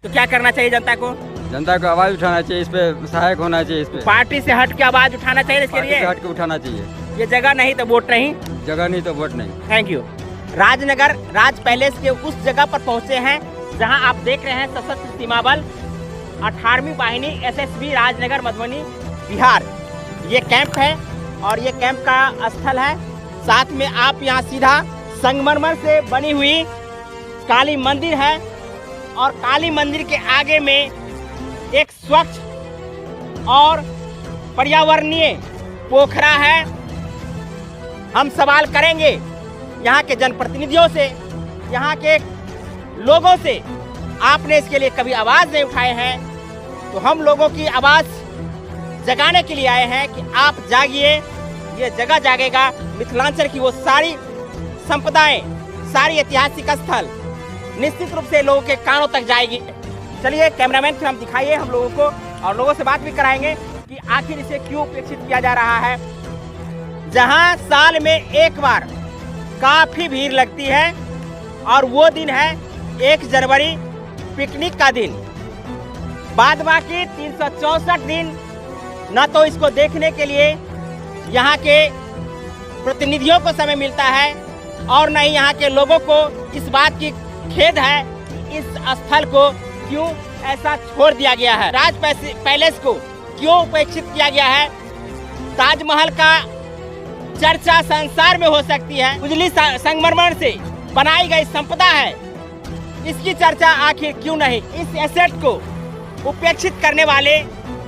तो क्या करना चाहिए जनता को? जनता को आवाज उठाना चाहिए, इस पे सहायक होना चाहिए, इस पे पार्टी से हट के आवाज उठाना चाहिए इसके लिए। हट के उठाना चाहिए। ये जगह नहीं तो वोट नहीं, जगह नहीं तो वोट नहीं। Thank you. Rajnagar Raj palace के उस जगह पर पहुंचे हैं जहां आप देख रहे हैं सशस्त्र सीमा बल 18वीं वाहिनी SSB राजनगर मधुबनी बिहार ये कैंप है और ये कैंप का स्थल है। साथ में आप यहाँ सीधा संगमरमर से बनी हुई काली मंदिर है और काली मंदिर के आगे में एक स्वच्छ और पर्यावरणीय पोखरा है। हम सवाल करेंगे यहाँ के जनप्रतिनिधियों से, यहाँ के लोगों से, आपने इसके लिए कभी आवाज नहीं उठाए हैं तो हम लोगों की आवाज जगाने के लिए आए हैं कि आप जागिए, ये जगह जागेगा। मिथिलांचल की वो सारी संपदाएं, सारी ऐतिहासिक स्थल निश्चित रूप से लोगों के कानों तक जाएगी। चलिए कैमरामैन फिर हम दिखाइए हम लोगों को और लोगों से बात भी कराएंगे कि आखिर इसे क्यों उपेक्षित किया जा रहा है। जहां साल में एक बार काफी भीड़ लगती है और वो दिन है 1 जनवरी पिकनिक का दिन। बाद बाकी 364 दिन न तो इसको देखने के लिए यहाँ के प्रतिनिधियों को समय मिलता है और न ही यहाँ के लोगों को इस बात की खेद है कि इस स्थल को क्यों ऐसा छोड़ दिया गया है। राज पैलेस को क्यों उपेक्षित किया गया है। ताजमहल का चर्चा संसार में हो सकती है, उजली संगमरमर से बनाई गई संपदा है, इसकी चर्चा आखिर क्यों नहीं। इस एसेट को उपेक्षित करने वाले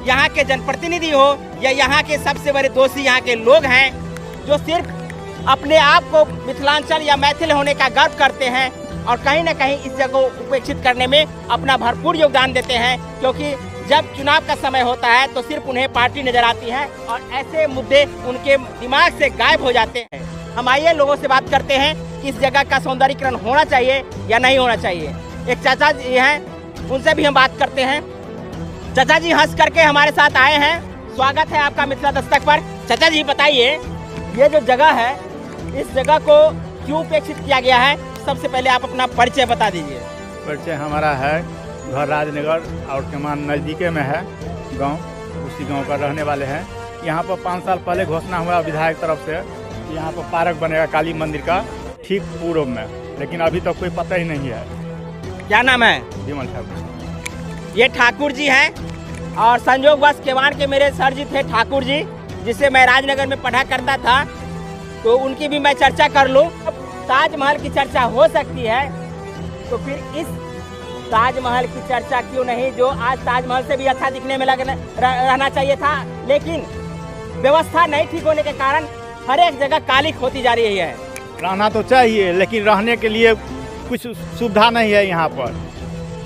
यहाँ के जनप्रतिनिधि हो या यहाँ के सबसे बड़े दोषी यहाँ के लोग हैं जो सिर्फ अपने आप को मिथिलांचल या मैथिल होने का गर्व करते हैं और कहीं न कहीं इस जगह को उपेक्षित करने में अपना भरपूर योगदान देते हैं, क्योंकि जब चुनाव का समय होता है तो सिर्फ उन्हें पार्टी नजर आती है और ऐसे मुद्दे उनके दिमाग से गायब हो जाते हैं। हम आइए लोगों से बात करते हैं कि इस जगह का सौंदर्यीकरण होना चाहिए या नहीं होना चाहिए। एक चाचा जी हैं, उनसे भी हम बात करते हैं। चाचा जी हंस करके हमारे साथ आए हैं, स्वागत है आपका मिथिला दस्तक पर। चाचा जी बताइए, ये जो जगह है इस जगह को क्यों उपेक्षित किया गया है? सबसे पहले आप अपना परिचय बता दीजिए। परिचय हमारा है घर राजनगर और केमान नज़दीके में है गांव, उसी गांव का रहने वाले हैं। यहाँ पर 5 साल पहले घोषणा हुआ विधायक तरफ से यहाँ पर पार्क बनेगा काली मंदिर का ठीक पूर्व में, लेकिन अभी तक कोई पता ही नहीं है। क्या नाम है? विमल ठाकुर। ये ठाकुर जी हैं और संयोगवश केवान के मेरे सर जी थे ठाकुर जी, जिससे मैं राजनगर में पढ़ा करता था, तो उनकी भी मैं चर्चा कर लूँ। ताजमहल की चर्चा हो सकती है तो फिर इस ताजमहल की चर्चा क्यों नहीं, जो आज ताजमहल से भी अच्छा दिखने में रहना चाहिए था, लेकिन व्यवस्था नहीं ठीक होने के कारण हर एक जगह काली होती जा रही है। रहना तो चाहिए लेकिन रहने के लिए कुछ सुविधा नहीं है यहाँ पर।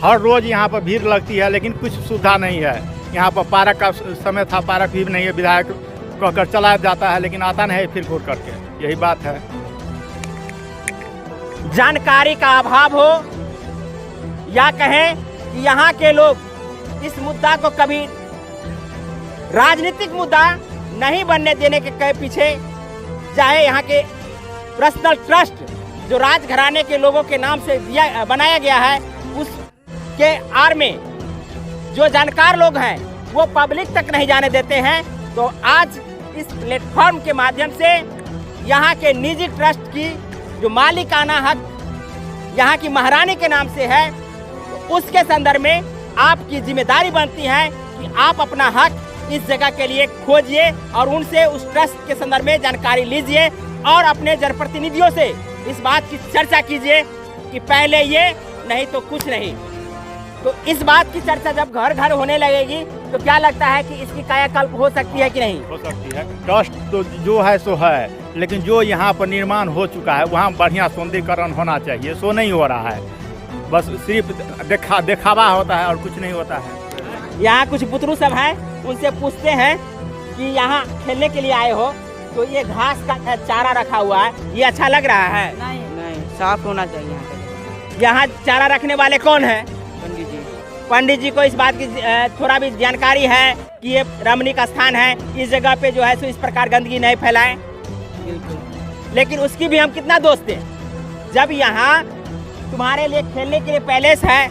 हर रोज यहाँ पर भीड़ लगती है लेकिन कुछ सुविधा नहीं है। यहाँ पर पार्क का समय था, पार्क भी नहीं है, विधायक कहकर चला जाता है लेकिन आता नहीं फिर घूर करके, यही बात है। जानकारी का अभाव हो या कहें कि यहाँ के लोग इस मुद्दा को कभी राजनीतिक मुद्दा नहीं बनने देने के पीछे, चाहे यहाँ के पर्सनल ट्रस्ट जो राजघराने के लोगों के नाम से बनाया गया है, उसके आड़ में जो जानकार लोग हैं वो पब्लिक तक नहीं जाने देते हैं। तो आज इस प्लेटफॉर्म के माध्यम से यहाँ के निजी ट्रस्ट की जो मालिकाना हक यहाँ की महारानी के नाम से है, तो उसके संदर्भ में आपकी जिम्मेदारी बनती है कि आप अपना हक इस जगह के लिए खोजिए और उनसे उस ट्रस्ट के संदर्भ में जानकारी लीजिए और अपने जनप्रतिनिधियों से इस बात की चर्चा कीजिए कि पहले ये नहीं तो कुछ नहीं। तो इस बात की चर्चा जब घर घर होने लगेगी तो क्या लगता है कि इसकी कायाकल्प हो सकती है कि नहीं? हो सकती है। ट्रस्ट तो जो है सो है, लेकिन जो यहाँ पर निर्माण हो चुका है वहाँ बढ़िया सौंदर्यीकरण होना चाहिए, सो नहीं हो रहा है। बस सिर्फ दिखावा होता है और कुछ नहीं होता है। यहाँ कुछ बुतरू सब हैं, उनसे पूछते हैं कि यहाँ खेलने के लिए आए हो तो ये घास का चारा रखा हुआ है, ये अच्छा लग रहा है? नहीं, साफ होना चाहिए। यहाँ चारा रखने वाले कौन है? पंडित जी। पंडित जी को इस बात की थोड़ा भी जानकारी है कि ये रमणीक स्थान है, इस जगह पे जो है सो इस प्रकार गंदगी नहीं फैलाएं। बिल्कुल। लेकिन उसकी भी हम कितना दोस्त हैं। जब यहाँ तुम्हारे लिए खेलने के लिए पैलेस है,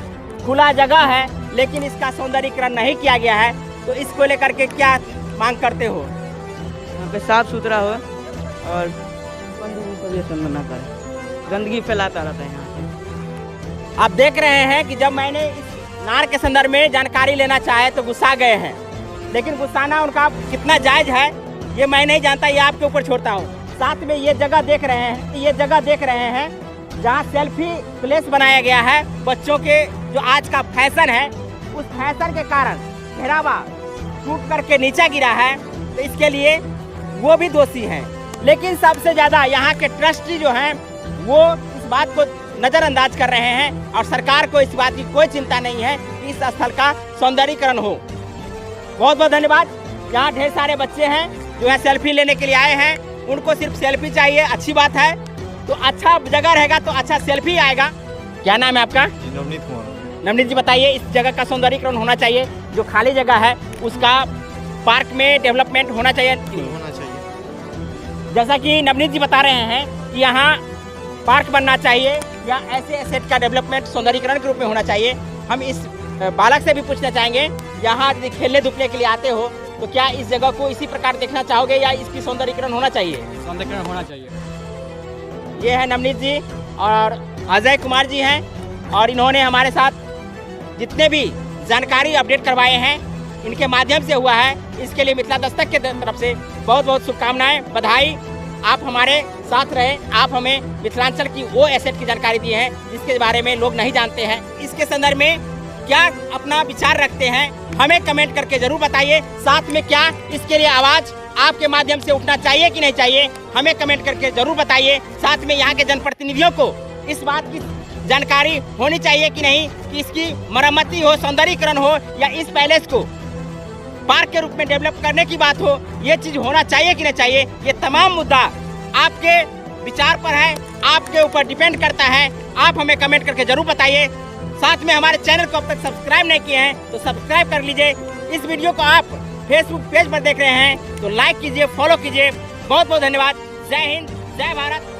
खुला जगह है लेकिन इसका सौंदर्यीकरण नहीं किया गया है, तो इसको लेकर के क्या मांग करते हो? यहाँ पे साफ सुथरा हो और ना करे, गंदगी फैलाता रहता है यहाँ पे। आप देख रहे हैं कि जब मैंने इस नार के संदर्भ में जानकारी लेना चाहे तो गुस्सा गए हैं, लेकिन गुस्साना उनका कितना जायज है ये मैं नहीं जानता, ये आपके ऊपर छोड़ता हूँ। साथ में ये जगह देख रहे हैं जहाँ सेल्फी प्लेस बनाया गया है बच्चों के, जो आज का फैशन है उस फैशन के कारण घेरावा टूट करके नीचे गिरा है, तो इसके लिए वो भी दोषी हैं। लेकिन सबसे ज़्यादा यहाँ के ट्रस्टी जो हैं वो इस बात को नज़रअंदाज कर रहे हैं और सरकार को इस बात की कोई चिंता नहीं है कि इस स्थल का सौंदर्यीकरण हो। बहुत बहुत धन्यवाद। यहाँ ढेर सारे बच्चे हैं जो है सेल्फी लेने के लिए आए हैं, उनको सिर्फ सेल्फी चाहिए, अच्छी बात है, तो अच्छा जगह रहेगा तो अच्छा सेल्फी आएगा। क्या नाम है आपका? नवनीत कुमार। नवनीत जी बताइए, इस जगह का सौंदर्यीकरण होना चाहिए, जो खाली जगह है उसका पार्क में डेवलपमेंट होना चाहिए। जैसा कि नवनीत जी बता रहे हैं कि यहाँ पार्क बनना चाहिए या ऐसे एसेट का डेवलपमेंट सौंदर्यीकरण के रूप में होना चाहिए। हम इस बालक से भी पूछना चाहेंगे, यहाँ खेलने धूपने के लिए आते हो तो क्या इस जगह को इसी प्रकार देखना चाहोगे या इसकी सौंदर्यीकरण होना चाहिए? सौंदर्यीकरण होना चाहिए। ये है नवनीत जी और अजय कुमार जी हैं, और इन्होंने हमारे साथ जितने भी जानकारी अपडेट करवाए हैं इनके माध्यम से हुआ है, इसके लिए मिथिला दस्तक के तरफ से बहुत बहुत शुभकामनाएं, बधाई। आप हमारे साथ रहे, आप हमें मिथिलांचल की वो एसेट की जानकारी दी है जिसके बारे में लोग नहीं जानते हैं। इसके संदर्भ में क्या अपना विचार रखते हैं हमें कमेंट करके जरूर बताइए। साथ में क्या इसके लिए आवाज़ आपके माध्यम से उठना चाहिए कि नहीं चाहिए, हमें कमेंट करके जरूर बताइए। साथ में यहाँ के जनप्रतिनिधियों को इस बात की जानकारी होनी चाहिए कि नहीं कि इसकी मरम्मती हो, सौंदर्यीकरण हो या इस पैलेस को पार्क के रूप में डेवलप करने की बात हो, ये चीज़ होना चाहिए कि नहीं चाहिए। ये तमाम मुद्दा आपके विचार पर है, आपके ऊपर डिपेंड करता है। आप हमें कमेंट करके जरूर बताइए। साथ में हमारे चैनल को अब तक सब्सक्राइब नहीं किए हैं तो सब्सक्राइब कर लीजिए। इस वीडियो को आप फेसबुक पेज पर देख रहे हैं तो लाइक कीजिए, फॉलो कीजिए। बहुत बहुत धन्यवाद। जय हिंद, जय भारत।